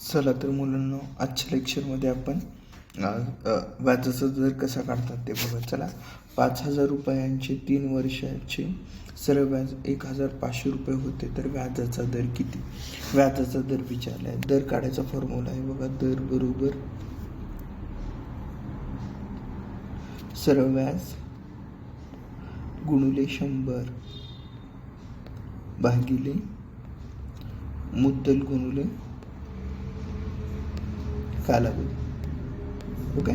चला तर मुलांनो, आजच्या लेक्चरमध्ये आपण व्याजाचा दर कसा काढतात ते बघा. चला, 5,000 रुपयांचे 3 वर्षाचे सरळ व्याज 1,500 रुपये होते, तर व्याजाचा दर किती? व्याजाचा दर विचारला आहे. दर काढायचा फॉर्म्युला आहे बघा. दर बरोबर सरळ व्याज गुणिले 100 भागिले मुद्दल गुणिले कालावधी. ओके,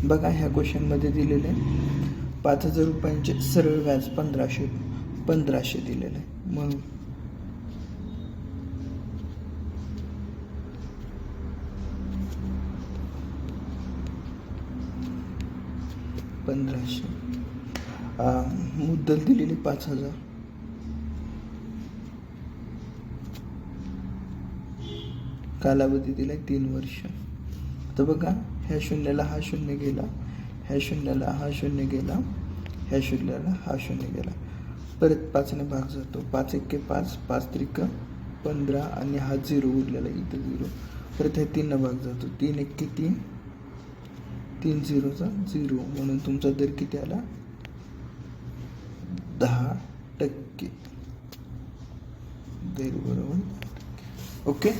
बघा ह्या क्वेश्चनमध्ये दिलेले 5,000 रुपयांचे सरळ व्याज 1500 दिलेलं आहे. मग 1500 मुद्दल दिलेली 5,000, कालावधी दिलाय 3 वर्ष. तर बघा, ह्या शून्याला हा शून्य गेला, ह्या शून्याला हा शून्य गेला, ह्या शून्याला हा शून्य गेला. परत 5ने भाग जातो. 5 एके 5, 5 त्रिक 15 आणि हा 0 उरलेला, इथं 0. परत ह्या 3 भाग जातो. 3 एके 3, 3 0चा 0, म्हणून तुमचा दर किती आला? 10%. दर बरोबर. ओके.